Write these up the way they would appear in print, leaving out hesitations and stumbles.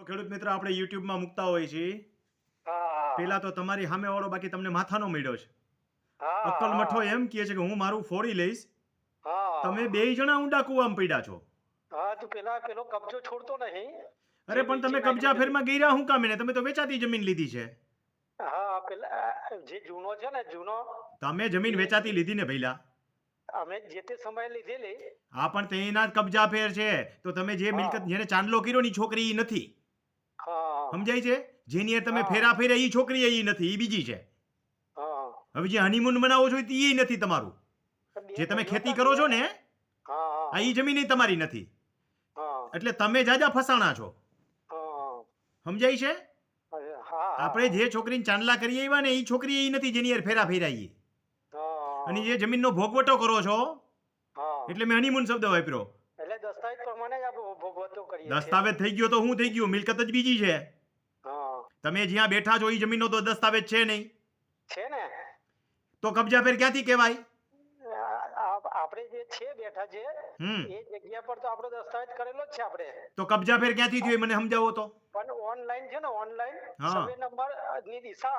ખેડૂત મિત્ર આપણે યુટ્યુબમાં મૂકતા હોય છે હા પેલા તો તમારી સામે વાળો બાકી તમને માથાનો મળ્યો છે. હા અક્કલ મઠો હા એમ કહે છે કે હું મારું ફોડી લઈશ. તમે હા બેય જણા ઊંડા કૂવામાં પડ્યા છો. હા તું પેલો કબજો છોડતો નહીં અરે જે પણ નીચે તમે કબજા નાખ્યો છે ફેરમાં ગઈરા હું કામે ને? તમે તો વેચાતી જમીન લીધી છે. હા પેલા જે જૂનો છે ને જૂનો તમે જમીન એ વેચાતી લીધી ને ભઈલા. અમે જે તે સમયે લીધેલી. હા પણ તેના જ કબજા ફેર છે. તો તમે જે હા મિલકત જેને ચાંદલો કર્યો ની છોકરી ઈ નથી. હા સમજાય છે? જેની હારે તમે હા ફેરા ફેર્યા ઈ છોકરી ઈ નથી, ઈ બીજી છે. હા હવે જે હનીમૂન બનાવો છો ઈ નથી તમારું. બે જે તમે ભાઈઓ ખેતી હતા કરો બે છો ને હા આ હા ઈ જમીન ય તમારી નથી. હા એટલે તમે જાજા ફસાણા છો. હા સમજાય છે? હા હા આપણે હા જે છોકરીને ચાંદલા કરી આવ્યા ને ઈ છોકરી ઈ નથી જેની હારે ફેરા ફેર્યા ઈ. અને હા જે જમીનનો ભોગવટો કરો છો હા એટલે મેં હનીમૂન શબ્દ વાપર્યો. એટલે દસ્તાવેજ પ્રમાણે જ આપણે ભોગવતો કરીએ છીએ ને. દસ્તાવેજ થઈ ગયો તો હું થઈ ગયું? મિલકત જ બીજી છે. હા તમે જ્યાં બેઠા છો ઈ જમીનનો તો દસ્તાવેજ છે નહીં. છે ને તો કબજા ફેર ક્યાંથી કહેવાય? આપણે જે છે બેઠા છે હમ એ જગ્યા પર તો આપણો દસ્તાવેજ કરેલો જ છે આપણે. તો કબજા ફેર ક્યાંથી થયો એ મને સમજાવો તો. પણ ઓનલાઈન છે ને ઓનલાઈન હા સર્વે નંબર ની દિશા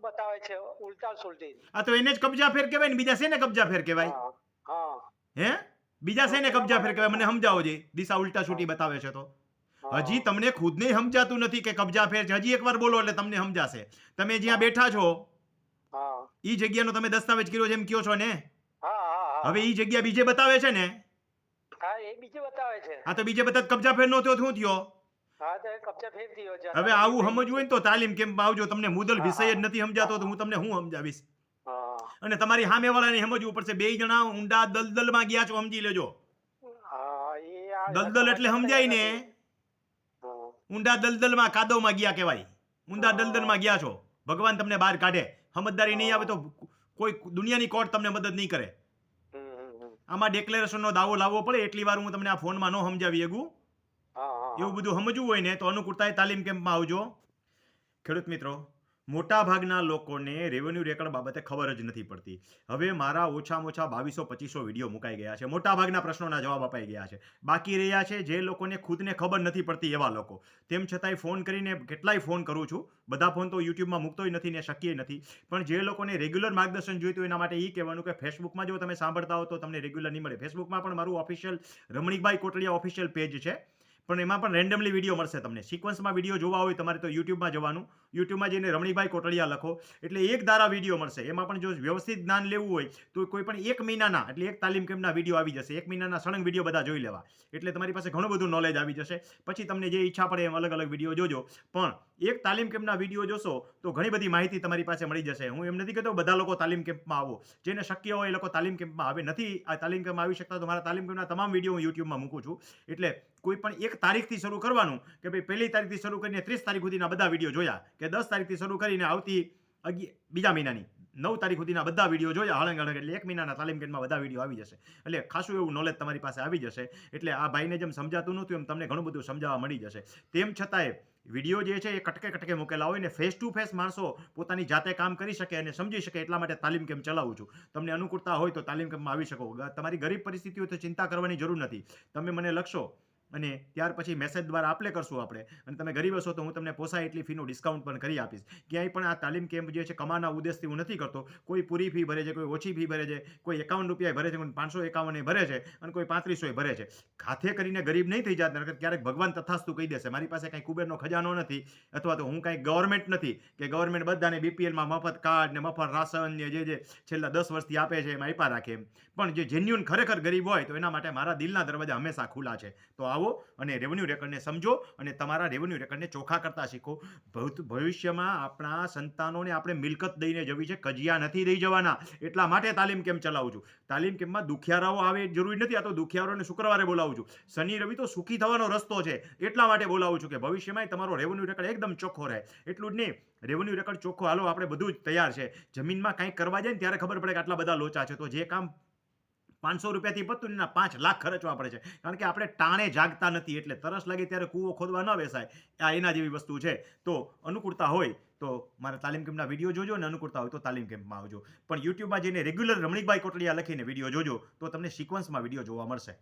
બતાવે છે ઉલટા સુલટી. આ તો એને જ કબજા ફેર કહેવાય ને બીજા શેને કબજા ફેર કહેવાય? હા હા હે બીજા તો શેને પેલા કબજા ફેર માટે કહેવાય? મને સમજાવો જે દિશા ઉલટા હા છૂટી બતાવે છે તો. હા હજી તમને ખુદને સમજાતું નથી કે કબજા ફેર છે. હજી એકવાર બોલો એટલે તમને સમજાશે. તમે જ્યાં હા બેઠા છો હા ઈ જગ્યાનો તમે દસ્તાવેજ કર્યો જેમ કયો છો ને. હા હા હવે ઈ જગ્યા બીજે બતાવે છે ને. હા એ બીજું બતાવે છે. આ તો બીજે બધા કબજા ફેર નો થયો તો શું થયો? હા તો એ કબજા ફેર થયો છે હવે અદાલતની આવું થઈ સમજવું છે. હોય ને તો તાલીમ કેમ્પમાં આવજો. તમને મુદલ હા વિષય જ હા નથી સમજાતો તો હું તમને હું સમજાવીશ. હા અને તમારી સામેવાળાને સમજવું પડશે. બે જણા ઊંડા દલદલમાં ગયા છો સમજી લેજો. હા એ આ દલદલ એટલે સમજવા તૈયાર સમજાય ને. નથી. હા ઊંડા દલદલમાં કાદવમાં ગયા કહેવાય. ઊંડા હા દલદલમાં ગયા છો. ભગવાન તમને બહાર કાઢે. સમજદારી નહીં આવે હા તો કોઈ દુનિયાની કોર્ટ તમને મદદ નહીં કરે. હમ. આમાં ડિક્લેરેશનનો દાવો લાવવો પડે. એટલી વાર હું તમને આ ફોનમાં ન સમજાવી શકું. હા હા એવું હા બધું સમજવું હોય ને તો અનુકૂળતા તાલીમ કેમ્પમાં આવજો. ખેડૂત મિત્રો, મોટા ભાગના લોકોને રેવન્યુ રેકર્ડ બાબતે ખબર જ નથી પડતી. હવે મારા ઓછામાં ઓછા 2200-2500 વિડીયો મુકાઈ ગયા છે. મોટા ભાગના પ્રશ્નોના જવાબ અપાઈ ગયા છે. બાકી રહ્યા છે જે લોકોને ખુદને ખબર નથી પડતી એવા લોકો. તેમ છતાંય ફોન કરીને કેટલાય ફોન કરું છું. બધા ફોન તો યુટ્યુબમાં મૂકતોય નથી ને શક્ય નથી. પણ જે લોકોને રેગ્યુલર માર્ગદર્શન જોઈતું એના માટે એ કહેવાનું કે ફેસબુકમાં જો તમે સાંભળતા હો તો તમને રેગ્યુલર નહીં મળે. ફેસબુકમાં પણ મારું official Ramnikbhai Kotadia official page છે. પણ એમાં પણ રેન્ડમલી વિડીયો મળશે તમને. સિક્વન્સમાં વિડીયો જોવા હોય તમારે તો યુટ્યુબમાં જવાનું. યુટ્યુબમાં જઈને રમણીકભાઈ કોટડિયા લખો એટલે એક ધારા વિડીયો મળશે. એમાં પણ જો વ્યવસ્થિત જ્ઞાન લેવું હોય તો કોઈ પણ એક મહિનાના એટલે એક તાલીમ કેમ્પના વિડીયો આવી જશે. એક મહિનાના સળંગ વિડીયો બધા જોઈ લેવા. એટલે તમારી પાસે ઘણું બધું નોલેજ આવી જશે. પછી તમને જે ઈચ્છા પડે એમ અલગ અલગ વિડીયો જોજો. પણ એક તાલીમ કેમ્પના વિડીયો જોશો તો ઘણી બધી માહિતી તમારી પાસે મળી જશે. હું એમ નથી કહેતો બધા લોકો તાલીમ કેમ્પમાં આવો. જેને શક્ય હોય એ લોકો તાલીમ કેમ્પમાં આવે. નથી આ તાલીમ કેમ્પમાં આવી શકતા તો મારા તાલીમ કેમ્પના તમામ વિડીયો હું યુટ્યુબમાં મૂકું છું. એટલે કોઈ પણ એક તારીખથી શરૂ કરવાનું કે ભાઈ પહેલી તારીખથી શરૂ કરીને 30 તારીખ સુધીના બધા વિડીયો જોયા કે 10 તારીખથી શરૂ કરીને આવતી બીજા મહિનાની 9 તારીખ સુધીના બધા વિડીયો જોયા હળંગ હળંગ એટલે એક મહિનાના તાલીમ કેમ્પમાં બધા વિડીયો આવી જશે. એટલે ખાસું એવું નોલેજ તમારી પાસે આવી જશે. એટલે આ ભાઈને જેમ સમજાતું નહોતું એમ તમને ઘણું બધું સમજાવવા મળી જશે. તેમ છતાંય વિડીયો જે છે એ કટકે કટકે મૂકેલા હોય ને ફેસ ટુ ફેસ માણસો પોતાની જાતે કામ કરી શકે અને સમજી શકે એટલા માટે તાલીમ કેમ્પ ચલાવું છું. તમને અનુકૂળતા હોય તો તાલીમ કેમ્પમાં આવી શકો. તમારી ગરીબ પરિસ્થિતિ હોય તો ચિંતા કરવાની જરૂર નથી. તમે મને લખશો અને ત્યાર પછી મેસેજ દ્વારા આપણે કરશું આપણે. અને તમે ગરીબ હશો તો હું તમને પોસાય એટલી ફીનું ડિસ્કાઉન્ટ પણ કરી આપીશ. ક્યાંય પણ આ તાલીમ કેમ્પ જે છે કમાના ઉદ્દેશથી હું નથી કરતો. કોઈ પૂરી ફી ભરે છે, કોઈ ઓછી ફી ભરે છે, કોઈ 51 રૂપિયા ભરે છે, કોઈ 551 ભરે છે અને કોઈ 3500 ભરે છે. ખાતે કરીને ગરીબ નહીં થઈ જાત. ક્યારેક ભગવાન તથાસ્તુ કહી દેશે. મારી પાસે કાંઈ કુબેરનો ખજાનો નથી અથવા તો હું કાંઈ ગવર્મેન્ટ નથી કે ગવર્મેન્ટ બધાને બીપીએલમાં મફત કાર્ડ ને મફત રાશન ને જે છેલ્લા 10 વર્ષથી આપે છે એમ આપ્યા રાખે એમ. પણ જે જેન્યુન ખરેખર ગરીબ હોય તો એના માટે મારા દિલના દરવાજા હંમેશા ખુલ્લા છે. તો આવો અને રેવન્યુ રેકર્ડને સમજો અને તમારા રેવન્યુ રેકર્ડને ચોખ્ખા કરતા શીખો. ભવિષ્યમાં આપણા સંતાનોને આપણે મિલકત દઈને જવી છે. કજિયા નથી દઈ જવાના. એટલા માટે તાલીમ કેમ્પ ચલાવું છું. તાલીમ કેમ્પમાં દુખિયારાઓ આવે જરૂરી નથી. આ તો દુખિયારોને શુક્રવારે બોલાવું છું. શનિ રવિ તો સુખી થવાનો રસ્તો છે. એટલા માટે બોલાવું છું કે ભવિષ્યમાં તમારો રેવન્યુ રેકર્ડ એકદમ ચોખ્ખો રહે. એટલું જ નહીં, રેવન્યુ રેકર્ડ ચોખ્ખો હાલો આપણે બધું જ તૈયાર છે. જમીનમાં કંઈક કરવા જાય ને ત્યારે ખબર પડે કે આટલા બધા લોચા છે. તો જે કામ 500 રૂપિયાથી પતું ને 5 લાખ ખર્ચવા પડે છે. કારણ કે આપણે ટાણે જાગતા નથી. એટલે તરસ લાગે ત્યારે કૂવો ખોદવા ન બેસાય. આ એના જેવી વસ્તુ છે. તો અનુકૂળતા હોય તો મારા તાલીમ કેમ્પના વિડીયો જોજો અને અનુકૂળતા હોય તો તાલીમ કેમ્પમાં આવજો. પણ યુટ્યુબમાં જઈને રેગ્યુલર રમણીકભાઈ કોટડિયા લખીને વિડીયો જોજો તો તમને સિક્વન્સમાં વિડીયો જોવા મળશે.